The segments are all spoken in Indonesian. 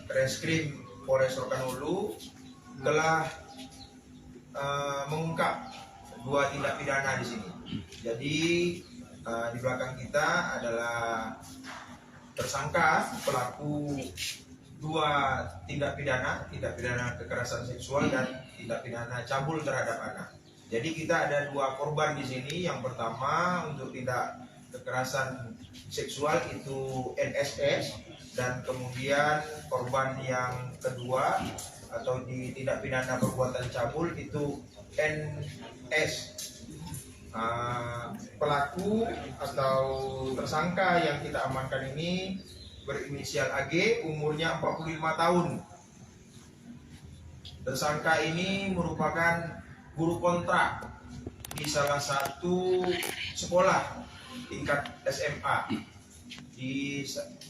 Reskrim Polres Rokan Hulu telah mengungkap 2 tindak pidana di sini. Jadi di belakang kita adalah tersangka pelaku 2 tindak pidana kekerasan seksual dan tindak pidana cabul terhadap anak. Jadi kita ada 2 korban di sini. Yang pertama untuk tindak kekerasan seksual itu NSS, dan kemudian korban yang kedua atau di tindak pidana perbuatan cabul itu NS. Pelaku atau tersangka yang kita amankan ini berinisial AG, umurnya 45 tahun. Tersangka ini merupakan guru kontrak di salah satu sekolah tingkat SMA di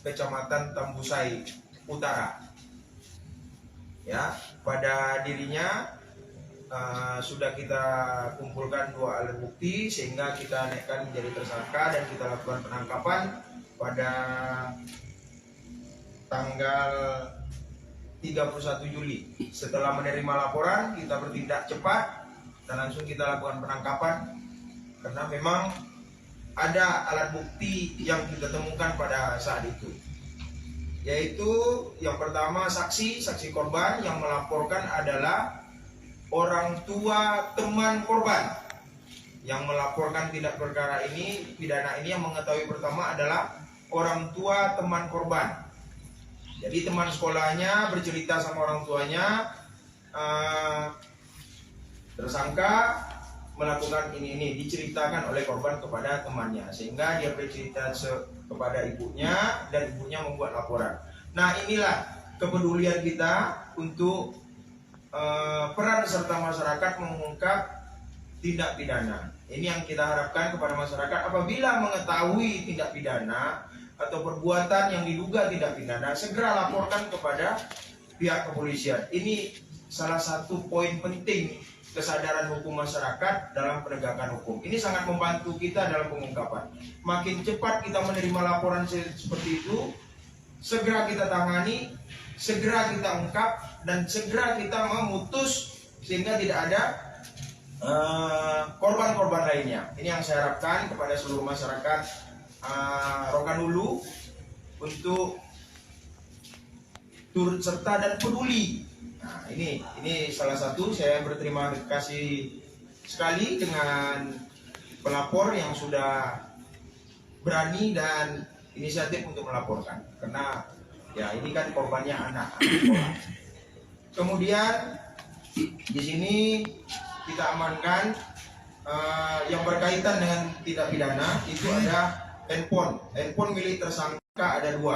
Kecamatan Tambusai Utara. Ya, pada dirinya sudah kita kumpulkan 2 alat bukti sehingga kita naikkan menjadi tersangka dan kita lakukan penangkapan pada tanggal 31 Juli. Setelah menerima laporan, kita bertindak cepat dan langsung kita lakukan penangkapan karena memang ada alat bukti yang kita temukan pada saat itu, yaitu yang pertama saksi korban yang melaporkan adalah orang tua teman korban. Yang melaporkan tindak perkara ini, pidana ini, yang mengetahui pertama adalah orang tua teman korban. Jadi teman sekolahnya bercerita sama orang tuanya, tersangka melakukan ini diceritakan oleh korban kepada temannya, sehingga dia bercerita kepada ibunya dan ibunya membuat laporan. Nah, inilah kepedulian kita untuk peran serta masyarakat mengungkap tindak pidana. Ini yang kita harapkan kepada masyarakat, apabila mengetahui tindak pidana atau perbuatan yang diduga tindak pidana, segera laporkan kepada pihak kepolisian. Ini salah satu poin penting kesadaran hukum masyarakat dalam penegakan hukum. Ini sangat membantu kita dalam pengungkapan. Makin cepat kita menerima laporan seperti itu, segera kita tangani, segera kita ungkap, dan segera kita memutus sehingga tidak ada korban-korban lainnya. Ini yang saya harapkan kepada seluruh masyarakat Rokan Hulu untuk turut serta dan peduli. Nah, ini salah satu, saya berterima kasih sekali dengan pelapor yang sudah berani dan inisiatif untuk melaporkan, karena ya ini kan korbannya anak sekolah. Kemudian di sini kita amankan yang berkaitan dengan tindak pidana itu ada handphone milik tersangka ada 2.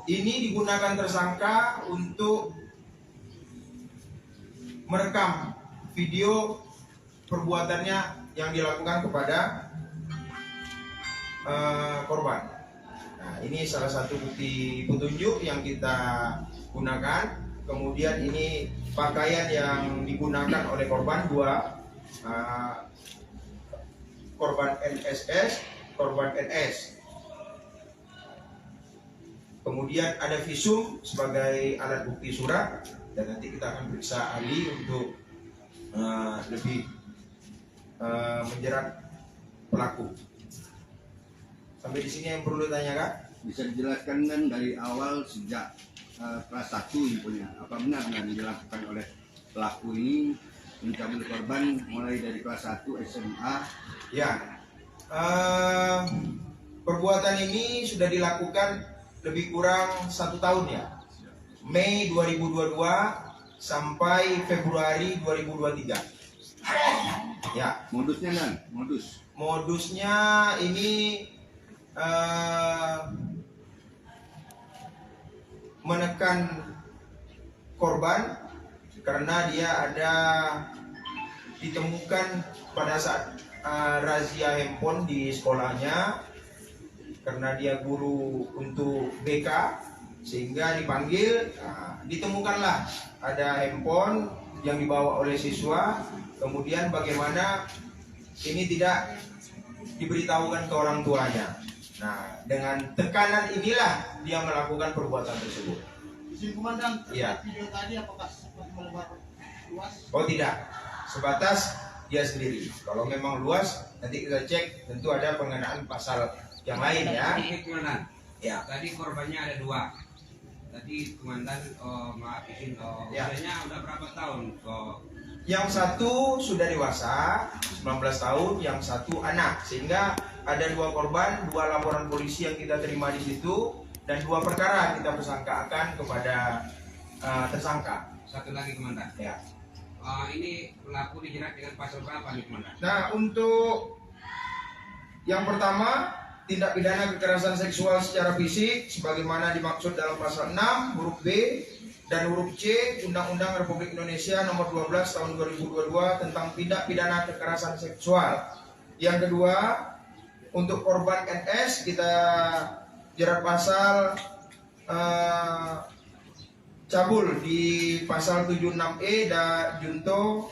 Ini digunakan tersangka untuk merekam video perbuatannya yang dilakukan kepada korban. Nah, ini salah satu bukti petunjuk yang kita gunakan. Kemudian ini pakaian yang digunakan oleh korban 2, korban NSS, korban NS. Kemudian ada visum sebagai alat bukti surat, dan nanti kita akan periksa ahli untuk lebih menjerat pelaku. Sampai di sini yang perlu ditanyakan? Bisa dijelaskan kan dari awal sejak kelas 1 infonya, apa benar yang dilakukan oleh pelaku ini mencabul korban mulai dari kelas 1 SMA? Ya, perbuatan ini sudah dilakukan lebih kurang 1 tahun ya, Mei 2022 sampai Februari 2023. Ya, modusnya kan? Modusnya ini menekan korban karena dia ada ditemukan pada saat razia handphone di sekolahnya, karena dia guru untuk BK, sehingga dipanggil. Ditemukanlah ada handphone yang dibawa oleh siswa, kemudian bagaimana ini tidak diberitahukan ke orang tuanya. Nah, dengan tekanan inilah dia melakukan perbuatan tersebut. Izin komandan, Iya. video tadi apakah sempat melebar luas? Oh tidak, sebatas dia sendiri. Kalau memang luas, nanti kita cek, tentu ada pengenaan pasal yang lain ya. Oke, Komandan. Ya. Tadi korbannya ada 2. Tadi Komandan, maaf izin, Ya. usianya udah berapa tahun? Yang satu sudah dewasa, 19 tahun, yang satu anak. Sehingga ada 2 korban, 2 laporan polisi yang kita terima di situ, dan 2 perkara kita tersangkakan kepada tersangka. Satu lagi Komandan. Ya. Ini pelaku dijerat dengan pasal berapa nih Komandan? Nah, untuk yang pertama, tindak pidana kekerasan seksual secara fisik sebagaimana dimaksud dalam pasal 6 huruf B dan huruf C Undang-Undang Republik Indonesia Nomor 12 Tahun 2022 tentang tindak pidana kekerasan seksual. Yang kedua, untuk korban NS kita jerat pasal cabul di pasal 76E dan junto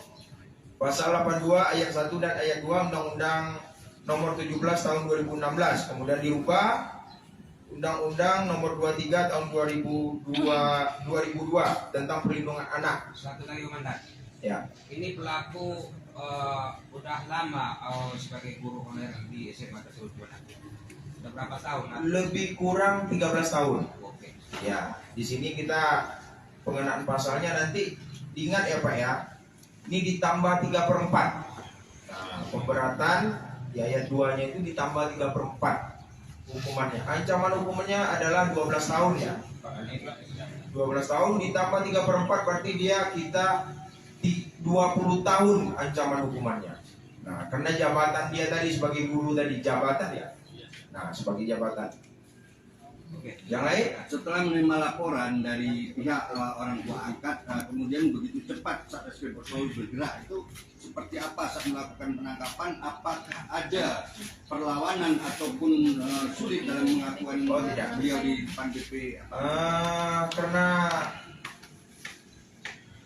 pasal 82 ayat 1 dan ayat 2 Undang-Undang Nomor 17 Tahun 2016. Kemudian dirubah Undang-Undang Nomor 23 Tahun 2002 tentang perlindungan anak. Satu lagi Komandan. Ya. Ini pelaku udah lama sebagai guru honorer di SMA tersebut Komandan. Udah berapa tahun? Lebih kurang 13 tahun. Oke. Ya, di sini kita pengenaan pasalnya nanti diingat ya Pak ya. Ini ditambah 3/4. Nah, pemberatan di ayat 2-nya itu ditambah 3/4 hukumannya. Ancaman hukumannya adalah 12 tahun ya. 12 tahun ditambah 3/4 berarti dia kita 20 tahun ancaman hukumannya. Nah, karena jabatan dia tadi sebagai guru tadi jabatan ya. Nah, sebagai jabatan. Oke. Yang lain? Setelah menerima laporan dari pihak orang tua angkat, kemudian begitu cepat saat Reskrim Polri bergerak, itu seperti apa saat melakukan penangkapan? Apakah ada perlawanan ataupun sulit dalam mengakuan Oh, tidak. beliau di depan BP? Karena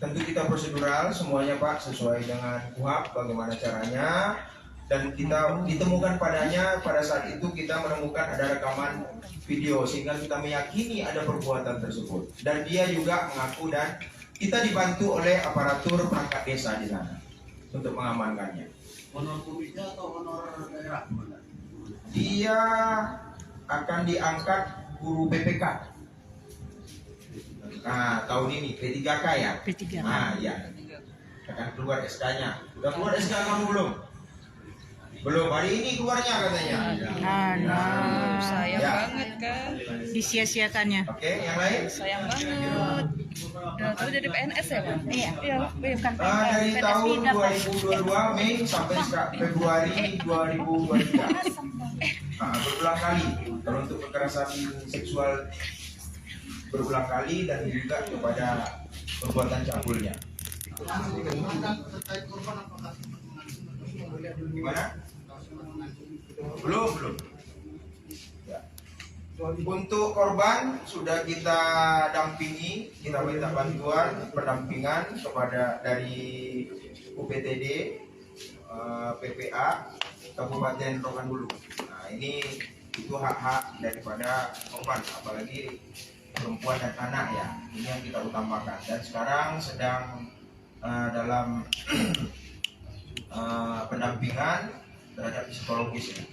tentu kita prosedural semuanya Pak sesuai dengan KUHP bagaimana caranya, dan kita ditemukan padanya pada saat itu kita menemukan ada rekaman video sehingga kita meyakini ada perbuatan tersebut, dan dia juga mengaku dan kita dibantu oleh aparatur perangkat desa di sana untuk mengamankannya. Honor komida atau honor daerah komandan? Dia akan diangkat guru PPK. Nah, tahun ini P3K ya? P3K. Nah, iya. Akan keluar SK-nya. Udah keluar SK kamu belum? Belum, hari ini keluarnya katanya. Nah, Sayang Ya. banget kan? disia-siakannya. Oke, yang lain? Sayang banget. Nah, itu dari PNS ya, Pak? Iya. Iya, bukan Dari PNS tahun pindah, Pak. 2022 Mei sampai Februari 2023. Nah, berulang kali. Kalau untuk kekerasan seksual berulang kali dan juga kepada perbuatan cabulnya. Komandan terkait korban apakah Gimana? Belum. Ya. Untuk korban sudah kita dampingi, kita minta bantuan pendampingan kepada dari UPTD, PPA Kabupaten Rokan Hulu. Nah, ini itu hak-hak daripada korban, apalagi perempuan dan anak ya. Ini yang kita utamakan. Dan sekarang sedang dalam pendampingan terhadap psikologis ya.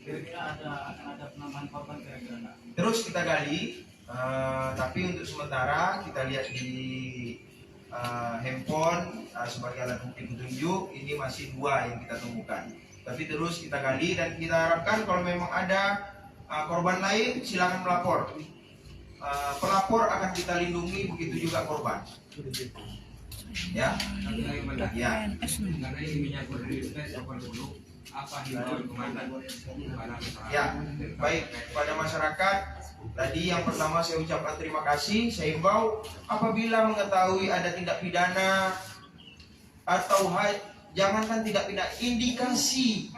kira-kira akan ada penambahan korban kira-kira enggak? Terus kita gali, tapi untuk sementara kita lihat di handphone sebagai alat bukti petunjuk ini masih 2 yang kita temukan. Tapi terus kita gali dan kita harapkan kalau memang ada korban lain silakan melapor. Pelapor akan kita lindungi, begitu juga korban. Ya, Satu lagi Komandan. ya. Karena ini menyangkut identitas apa dulu? Apa himbauan Komandan kepada masyarakat? Ya, baik pada masyarakat. Tadi yang pertama saya ucapkan terima kasih. Saya himbau apabila mengetahui ada tindak pidana atau jangankan tindak pidana, indikasi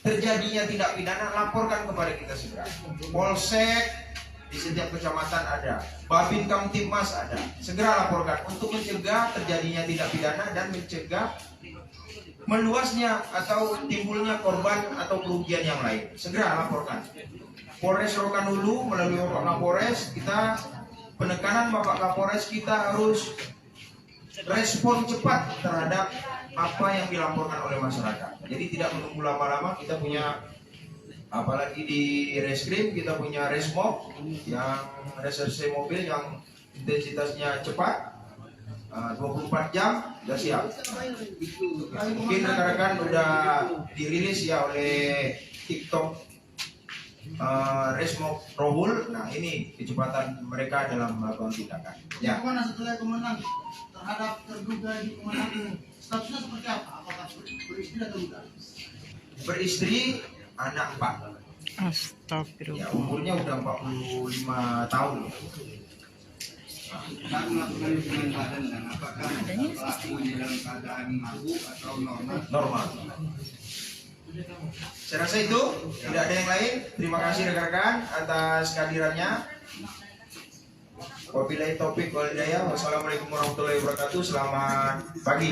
terjadinya tindak pidana, laporkan kepada kita segera. Polsek di setiap kecamatan ada, Babin Kamtibmas ada. Segera laporkan untuk mencegah terjadinya tindak pidana dan mencegah meluasnya atau timbulnya korban atau kerugian yang lain, segera laporkan. Polres Rokan Hulu melalui Bapak Kapolres, kita penekanan Bapak Kapolres, kita harus respon cepat terhadap apa yang dilaporkan oleh masyarakat. Jadi tidak menunggu lama-lama. Kita punya, apalagi di reskrim, kita punya resmob yang reserse mobil yang intensitasnya cepat, 24 jam sudah siap. Mungkin rekan-rekan udah dirilis ya oleh TikTok Resmob Rohul. Nah, ini kecepatan mereka dalam melakukan tindakan. Ya. Bagaimana setelah kemenang terhadap terduga di kemenang, statusnya seperti apa? Apakah beristri atau bukan? Beristri, anak 4. Astagfirullah. Ya, umurnya udah 45 tahun. Saat melakukan hubungan badan dan apakah pelaku dalam keadaan mabuk atau normal? Normal. Saya rasa itu, tidak ada yang lain. Terima kasih rekan-rekan atas kehadirannya. Wabillahi taufik wal hidayah. Wassalamualaikum warahmatullahi wabarakatuh. Selamat pagi.